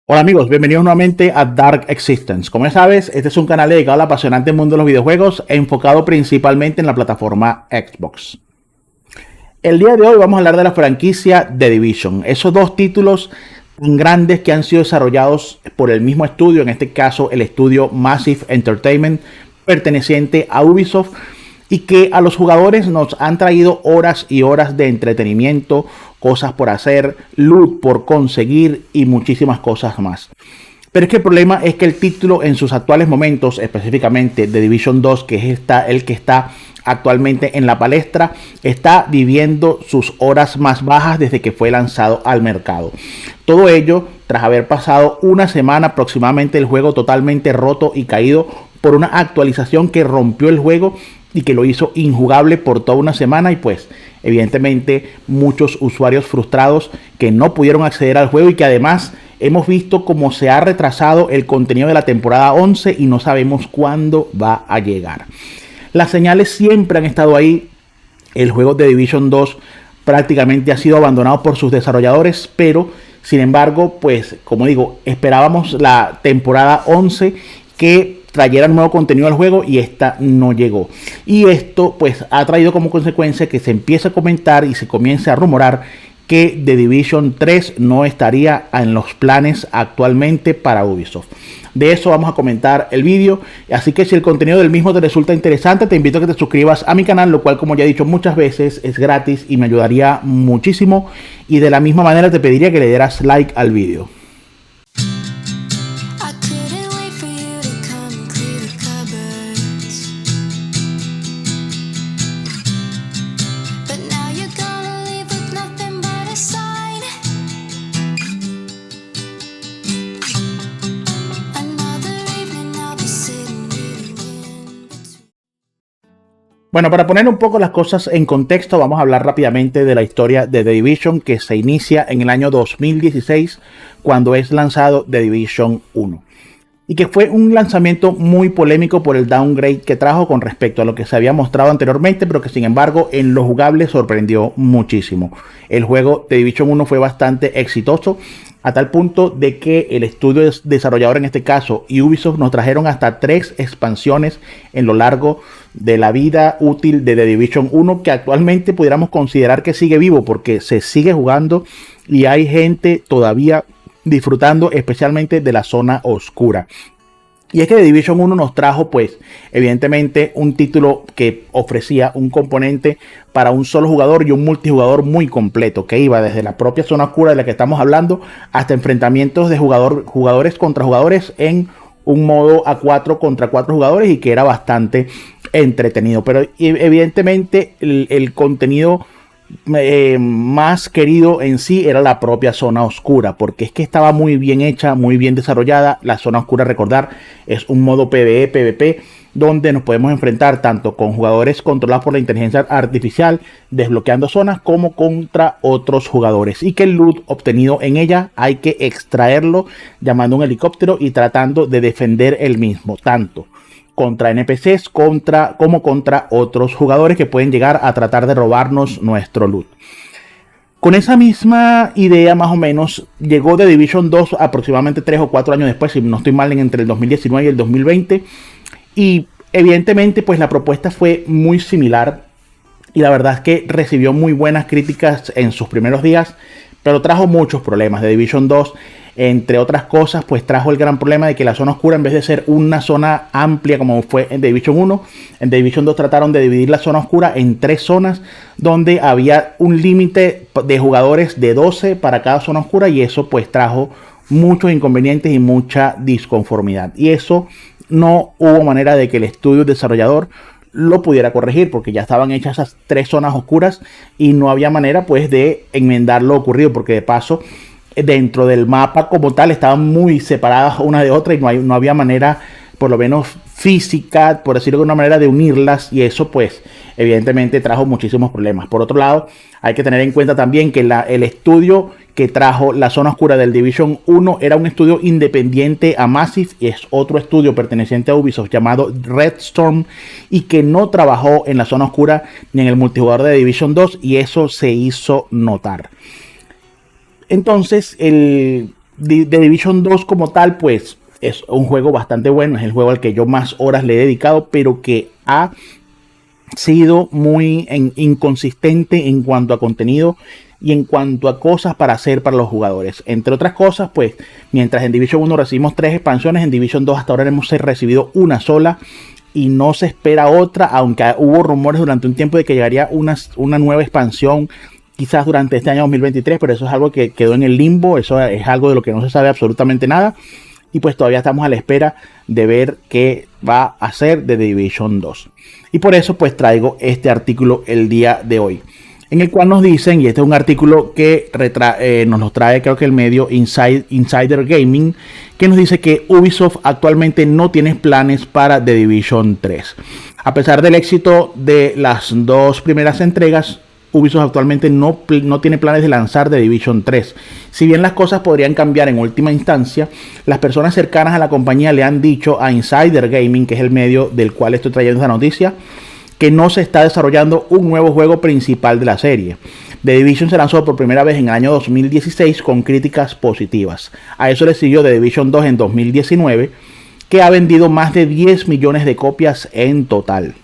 Hola amigos, bienvenidos nuevamente a Dark Existence. Como ya sabes, este es un canal dedicado al apasionante mundo de los videojuegos, enfocado principalmente en la plataforma Xbox. El día de hoy vamos a hablar de la franquicia The Division, esos dos títulos grandes que han sido desarrollados por el mismo estudio, en este caso el estudio Massive Entertainment, perteneciente a Ubisoft, y que a los jugadores nos han traído horas y horas de entretenimiento, cosas por hacer, loot por conseguir y muchísimas cosas más. Pero es que el problema es que el título en sus actuales momentos, específicamente The Division 2, que es el que está actualmente en la palestra, está viviendo sus horas más bajas desde que fue lanzado al mercado. Todo ello tras haber pasado una semana aproximadamente el juego totalmente roto y caído por una actualización que rompió el juego y que lo hizo injugable por toda una semana, y pues evidentemente muchos usuarios frustrados que no pudieron acceder al juego, y que además hemos visto cómo se ha retrasado el contenido de la temporada 11 y no sabemos cuándo va a llegar. Las señales siempre han estado ahí. El juego de Division 2 prácticamente ha sido abandonado por sus desarrolladores, pero sin embargo, pues como digo, esperábamos la temporada 11 que trayera nuevo contenido al juego, y esta no llegó. Y esto pues ha traído como consecuencia que se empiece a comentar y se comience a rumorar que The Division 3 no estaría en los planes actualmente para Ubisoft. De eso vamos a comentar el vídeo, así que si el contenido del mismo te resulta interesante, te invito a que te suscribas a mi canal, lo cual, como ya he dicho muchas veces, es gratis y me ayudaría muchísimo, y de la misma manera te pediría que le dieras like al vídeo. Bueno, para poner un poco las cosas en contexto, vamos a hablar rápidamente de la historia de The Division, que se inicia en el año 2016, cuando es lanzado The Division 1. Y que fue un lanzamiento muy polémico por el downgrade que trajo con respecto a lo que se había mostrado anteriormente, pero que sin embargo en lo jugable sorprendió muchísimo. El juego The Division 1 fue bastante exitoso, a tal punto de que el estudio desarrollador, en este caso y Ubisoft, nos trajeron hasta 3 expansiones en lo largo de la vida útil de The Division 1, que actualmente pudiéramos considerar que sigue vivo porque se sigue jugando y hay gente todavía disfrutando, especialmente de la zona oscura. Y es que The Division 1 nos trajo, pues, evidentemente un título que ofrecía un componente para un solo jugador y un multijugador muy completo, que iba desde la propia zona oscura de la que estamos hablando hasta enfrentamientos de jugadores contra jugadores en un modo a 4 contra 4 jugadores, y que era bastante entretenido. Pero evidentemente el contenido más querido en sí era la propia zona oscura, porque es que estaba muy bien hecha, muy bien desarrollada. La zona oscura, recordar, es un modo PvE, PvP, donde nos podemos enfrentar tanto con jugadores controlados por la inteligencia artificial, desbloqueando zonas, como contra otros jugadores, y que el loot obtenido en ella hay que extraerlo llamando a un helicóptero y tratando de defender el mismo, tanto contra NPCs como contra otros jugadores que pueden llegar a tratar de robarnos nuestro loot. Con esa misma idea, más o menos, llegó The Division 2 aproximadamente 3 o 4 años después, si no estoy mal, entre el 2019 y el 2020. Y evidentemente pues la propuesta fue muy similar, y la verdad es que recibió muy buenas críticas en sus primeros días, pero trajo muchos problemas. The Division 2, entre otras cosas, pues trajo el gran problema de que la zona oscura, en vez de ser una zona amplia como fue en The Division 1, en The Division 2 trataron de dividir la zona oscura en 3 zonas, donde había un límite de jugadores de 12 para cada zona oscura, y eso pues trajo muchos inconvenientes y mucha disconformidad. Y eso no hubo manera de que el estudio desarrollador lo pudiera corregir, porque ya estaban hechas esas 3 zonas oscuras y no había manera pues de enmendar lo ocurrido, porque de paso dentro del mapa como tal estaban muy separadas una de otra, y no había manera, por lo menos física, por decirlo de una manera, de unirlas, y eso pues evidentemente trajo muchísimos problemas. Por otro lado, hay que tener en cuenta también que el estudio que trajo la zona oscura del Division 1 era un estudio independiente a Massive, y es otro estudio perteneciente a Ubisoft llamado Red Storm, y que no trabajó en la zona oscura ni en el multijugador de Division 2, y eso se hizo notar. Entonces The Division 2 como tal, pues es un juego bastante bueno, es el juego al que yo más horas le he dedicado, pero que ha sido muy inconsistente en cuanto a contenido y en cuanto a cosas para hacer para los jugadores. Entre otras cosas, pues mientras en Division 1 recibimos 3 expansiones, en Division 2 hasta ahora hemos recibido una sola y no se espera otra, aunque hubo rumores durante un tiempo de que llegaría una nueva expansión quizás durante este año 2023, pero eso es algo que quedó en el limbo, eso es algo de lo que no se sabe absolutamente nada. Y pues todavía estamos a la espera de ver qué va a hacer de The Division 2. Y por eso pues traigo este artículo el día de hoy, en el cual nos dicen, y este es un artículo que nos lo trae creo que el medio Insider Gaming, que nos dice que Ubisoft actualmente no tiene planes para The Division 3. A pesar del éxito de las dos primeras entregas, Ubisoft actualmente no tiene planes de lanzar The Division 3. Si bien las cosas podrían cambiar en última instancia, las personas cercanas a la compañía le han dicho a Insider Gaming, que es el medio del cual estoy trayendo esta noticia, que no se está desarrollando un nuevo juego principal de la serie. The Division se lanzó por primera vez en el año 2016 con críticas positivas. A eso le siguió The Division 2 en 2019, que ha vendido más de 10 millones de copias en total.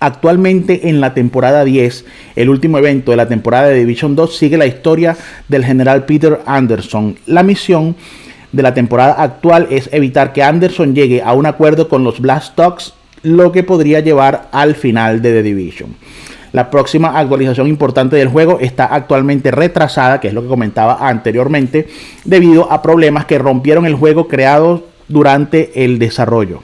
Actualmente en la temporada 10, el último evento de la temporada de Division 2, sigue la historia del general Peter Anderson. La misión de la temporada actual es evitar que Anderson llegue a un acuerdo con los Blastox, lo que podría llevar al final de The Division. La próxima actualización importante del juego está actualmente retrasada, que es lo que comentaba anteriormente, debido a problemas que rompieron el juego creado durante el desarrollo.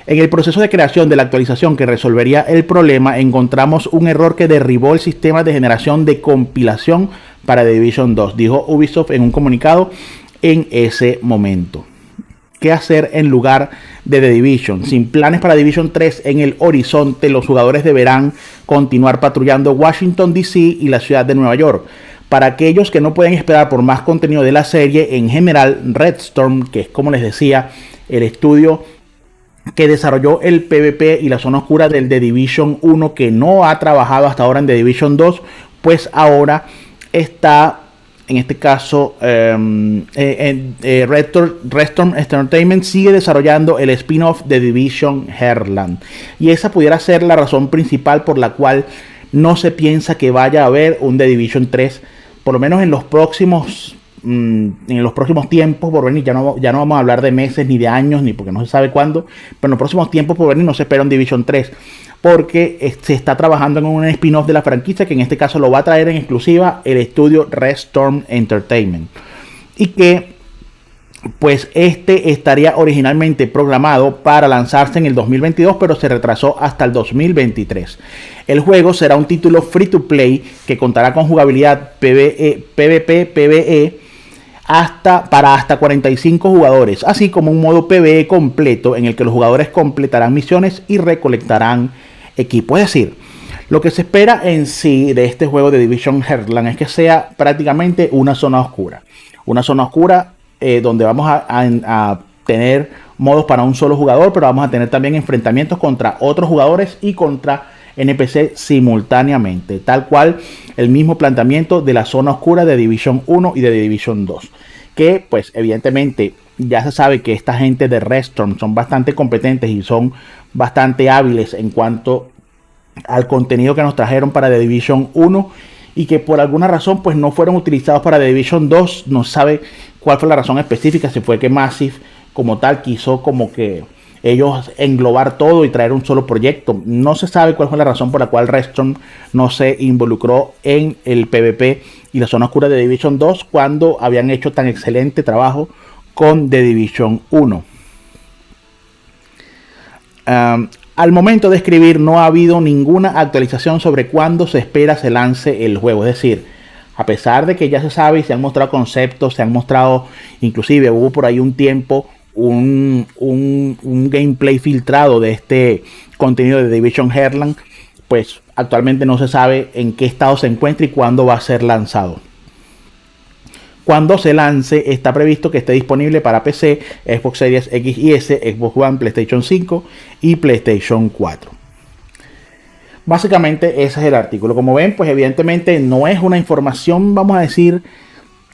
En el proceso de creación de la actualización que resolvería el problema, encontramos un error que derribó el sistema de generación de compilación para The Division 2, dijo Ubisoft en un comunicado en ese momento. ¿Qué hacer en lugar de The Division? Sin planes para Division 3 en el horizonte, los jugadores deberán continuar patrullando Washington DC y la ciudad de Nueva York. Para aquellos que no pueden esperar por más contenido de la serie, en general, Red Storm, que es como les decía, el estudio que desarrolló el PvP y la zona oscura del The Division 1, que no ha trabajado hasta ahora en The Division 2, pues ahora está, en este caso, Red Storm Entertainment sigue desarrollando el spin-off de Division Heartland. Y esa pudiera ser la razón principal por la cual no se piensa que vaya a haber un The Division 3, por lo menos en los próximos tiempos por venir. Ya no vamos a hablar de meses, ni de años, ni porque no se sabe cuándo, pero en los próximos tiempos por venir no se espera un Division 3, porque se está trabajando en un spin-off de la franquicia, que en este caso lo va a traer en exclusiva el estudio Red Storm Entertainment, y que pues este estaría originalmente programado para lanzarse en el 2022, pero se retrasó hasta el 2023. El juego será un título free to play que contará con jugabilidad PvP, para hasta 45 jugadores, así como un modo PvE completo en el que los jugadores completarán misiones y recolectarán equipo. Es decir, lo que se espera en sí de este juego de Division Heartland es que sea prácticamente una zona oscura. Una zona oscura donde vamos a tener modos para un solo jugador, pero vamos a tener también enfrentamientos contra otros jugadores y contra NPC simultáneamente, tal cual el mismo planteamiento de la zona oscura de Division 1 y de Division 2, que pues evidentemente ya se sabe que esta gente de Red Storm son bastante competentes y son bastante hábiles en cuanto al contenido que nos trajeron para The Division 1, y que por alguna razón pues no fueron utilizados para The Division 2. No sabe cuál fue la razón específica, si fue que Massive como tal quiso como que ellos englobar todo y traer un solo proyecto. No se sabe cuál fue la razón por la cual Red Storm no se involucró en el PvP y la zona oscura de Division 2 cuando habían hecho tan excelente trabajo con The Division 1. Al momento de escribir no ha habido ninguna actualización sobre cuándo se espera se lance el juego. Es decir, a pesar de que ya se sabe y se han mostrado conceptos, se han mostrado, inclusive hubo por ahí un tiempo un gameplay filtrado de este contenido de Division Heartland, pues actualmente no se sabe en qué estado se encuentra y cuándo va a ser lanzado. Cuando se lance, está previsto que esté disponible para PC, Xbox Series X y S, Xbox One, PlayStation 5 y PlayStation 4. Básicamente ese es el artículo. Como ven, pues evidentemente no es una información, vamos a decir,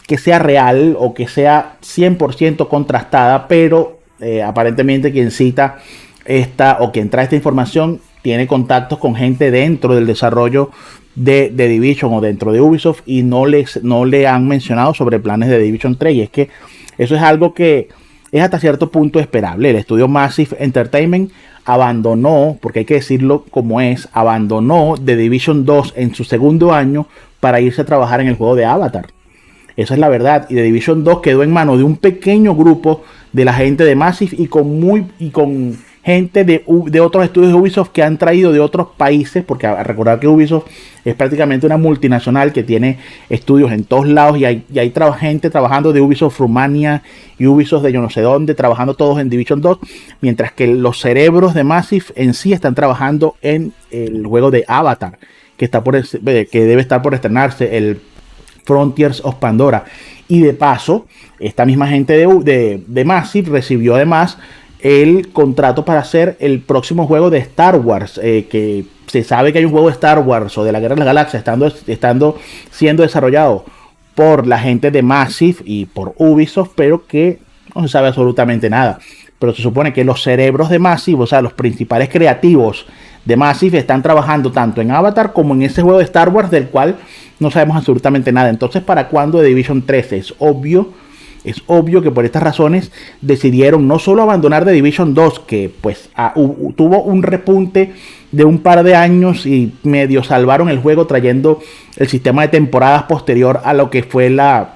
que sea real o que sea 100% contrastada, pero aparentemente quien cita esta o quien trae esta información tiene contactos con gente dentro del desarrollo de Division o dentro de Ubisoft y no le han mencionado sobre planes de Division 3, y es que eso es algo que es hasta cierto punto esperable. El estudio Massive Entertainment abandonó, porque hay que decirlo como es, abandonó The Division 2 en su segundo año para irse a trabajar en el juego de Avatar. Esa es la verdad. Y The Division 2 quedó en manos de un pequeño grupo de la gente de Massive y con gente de otros estudios de Ubisoft que han traído de otros países, porque a recordar que Ubisoft es prácticamente una multinacional que tiene estudios en todos lados y hay gente trabajando de Ubisoft Rumania y Ubisoft de yo no sé dónde, trabajando todos en Division 2, mientras que los cerebros de Massive en sí están trabajando en el juego de Avatar, que debe estar por estrenarse, el Frontiers of Pandora. Y de paso, esta misma gente de Massive recibió además el contrato para hacer el próximo juego de Star Wars, que se sabe que hay un juego de Star Wars o de la Guerra de las Galaxias estando siendo desarrollado por la gente de Massive y por Ubisoft, pero que no se sabe absolutamente nada. Pero se supone que los cerebros de Massive, o sea, los principales creativos de Massive, están trabajando tanto en Avatar como en ese juego de Star Wars del cual no sabemos absolutamente nada. Entonces, ¿para cuándo The Division 13? Es obvio que por estas razones decidieron no solo abandonar The Division 2, que pues tuvo un repunte de un par de años y medio salvaron el juego trayendo el sistema de temporadas posterior a lo que fue la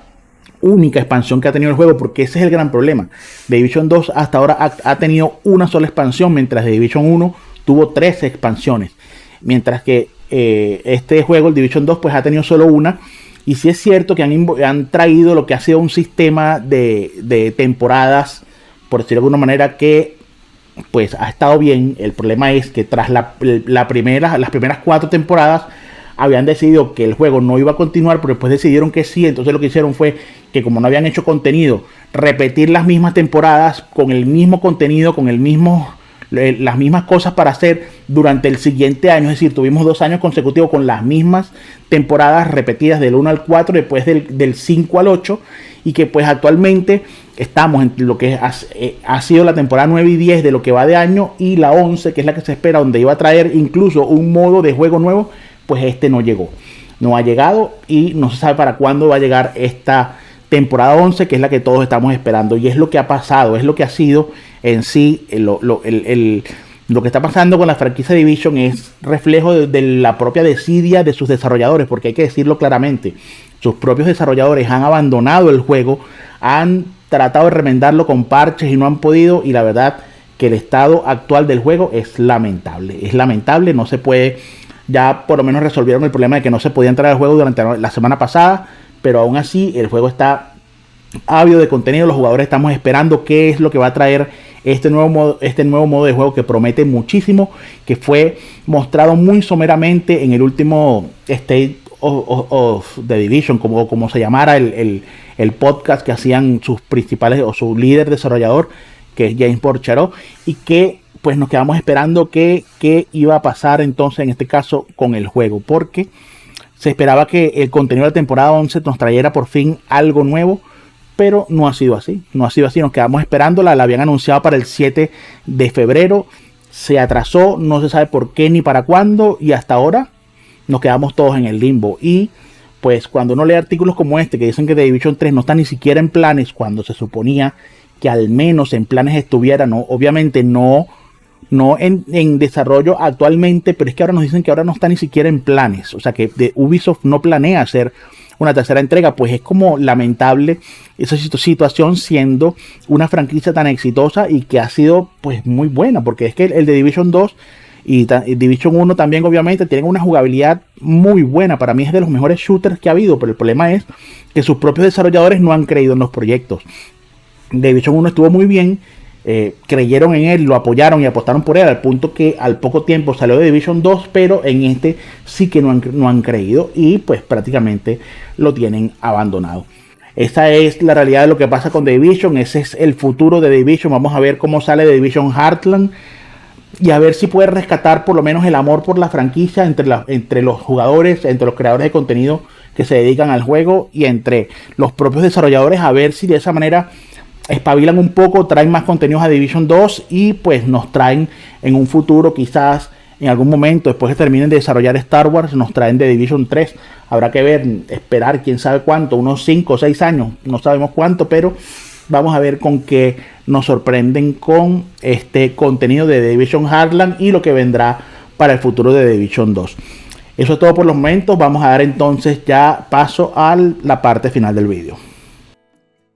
única expansión que ha tenido el juego, porque ese es el gran problema. The Division 2 hasta ahora ha tenido una sola expansión, mientras The Division 1 tuvo 13 expansiones, mientras que este juego, el Division 2, pues ha tenido solo una. Y sí es cierto que han traído lo que ha sido un sistema de temporadas, por decirlo de alguna manera, que pues ha estado bien. El problema es que tras las primeras 4 temporadas habían decidido que el juego no iba a continuar, pero después decidieron que sí. Entonces lo que hicieron fue que, como no habían hecho contenido, repetir las mismas temporadas con el mismo contenido, con las mismas cosas para hacer durante el siguiente año. Es decir, tuvimos 2 años consecutivos con las mismas temporadas repetidas del 1 al 4, después del 5 al 8, y que pues actualmente estamos en lo que ha sido la temporada 9 y 10 de lo que va de año, y la 11, que es la que se espera, donde iba a traer incluso un modo de juego nuevo, pues este no llegó, no ha llegado, y no se sabe para cuándo va a llegar esta temporada 11, que es la que todos estamos esperando. Y es lo que ha pasado, es lo que ha sido en sí lo que está pasando con la franquicia Division. Es reflejo de la propia desidia de sus desarrolladores, porque hay que decirlo claramente, sus propios desarrolladores han abandonado el juego, han tratado de remendarlo con parches y no han podido, y la verdad que el estado actual del juego es lamentable, no se puede. Ya por lo menos resolvieron el problema de que no se podía entrar al juego durante la semana pasada, pero aún así el juego está ávido de contenido. Los jugadores estamos esperando qué es lo que va a traer este nuevo modo de juego, que promete muchísimo, que fue mostrado muy someramente en el último State of the Division, como se llamara el podcast que hacían sus principales, o su líder desarrollador, que es James Porchero, y que pues nos quedamos esperando qué iba a pasar entonces en este caso con el juego, porque se esperaba que el contenido de la temporada 11 nos trayera por fin algo nuevo, pero no ha sido así. Nos quedamos esperándola. La habían anunciado para el 7 de febrero. Se atrasó, no se sabe por qué ni para cuándo, y hasta ahora nos quedamos todos en el limbo. Y pues cuando uno lee artículos como este que dicen que The Division 3 no está ni siquiera en planes, cuando se suponía que al menos en planes estuviera, no, obviamente no en desarrollo actualmente, pero es que ahora nos dicen que ahora no está ni siquiera en planes. O sea que Ubisoft no planea hacer una tercera entrega. Pues es como lamentable esa situación, siendo una franquicia tan exitosa y que ha sido pues muy buena, porque es que el de Division 2 y Division 1 también obviamente tienen una jugabilidad muy buena. Para mí es de los mejores shooters que ha habido, pero el problema es que sus propios desarrolladores no han creído en los proyectos. Division 1 estuvo muy bien, creyeron en él, lo apoyaron y apostaron por él, al punto que al poco tiempo salió de Division 2, pero en este sí que no han creído, y pues prácticamente lo tienen abandonado. Esa es la realidad de lo que pasa con The Division. Ese es el futuro de The Division. Vamos a ver cómo sale The Division Heartland y a ver si puede rescatar por lo menos el amor por la franquicia entre los jugadores, entre los creadores de contenido que se dedican al juego y entre los propios desarrolladores, a ver si de esa manera espabilan un poco, traen más contenidos a Division 2 y pues nos traen en un futuro, quizás en algún momento después que terminen de desarrollar Star Wars, nos traen de Division 3. Habrá que ver, esperar quién sabe cuánto, unos 5 o 6 años, no sabemos cuánto, pero vamos a ver con qué nos sorprenden con este contenido de The Division Heartland y lo que vendrá para el futuro de The Division 2. Eso es todo por los momentos. Vamos a dar entonces ya paso a la parte final del vídeo.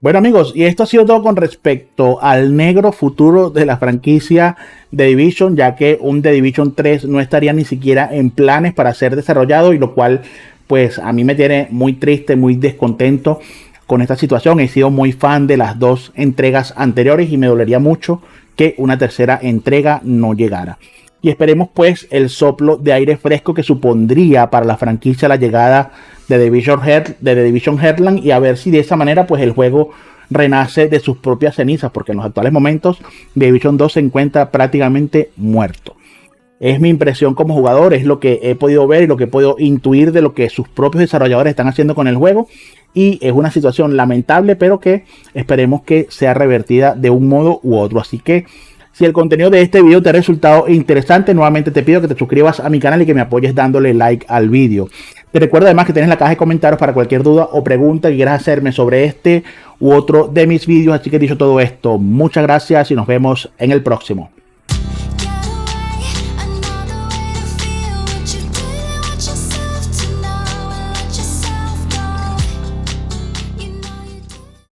Bueno amigos, y esto ha sido todo con respecto al negro futuro de la franquicia The Division, ya que un The Division 3 no estaría ni siquiera en planes para ser desarrollado, y lo cual pues a mí me tiene muy triste, muy descontento con esta situación. He sido muy fan de las dos entregas anteriores y me dolería mucho que una tercera entrega no llegara. Y esperemos pues el soplo de aire fresco que supondría para la franquicia la llegada de The Division Heartland, y a ver si de esa manera pues el juego renace de sus propias cenizas, porque en los actuales momentos The Division 2 se encuentra prácticamente muerto. Es mi impresión como jugador, es lo que he podido ver y lo que he podido intuir de lo que sus propios desarrolladores están haciendo con el juego, y es una situación lamentable, pero que esperemos que sea revertida de un modo u otro. Así que si el contenido de este video te ha resultado interesante, nuevamente te pido que te suscribas a mi canal y que me apoyes dándole like al vídeo. Te recuerdo además que tienes la caja de comentarios para cualquier duda o pregunta que quieras hacerme sobre este u otro de mis vídeos. Así que dicho todo esto, muchas gracias y nos vemos en el próximo.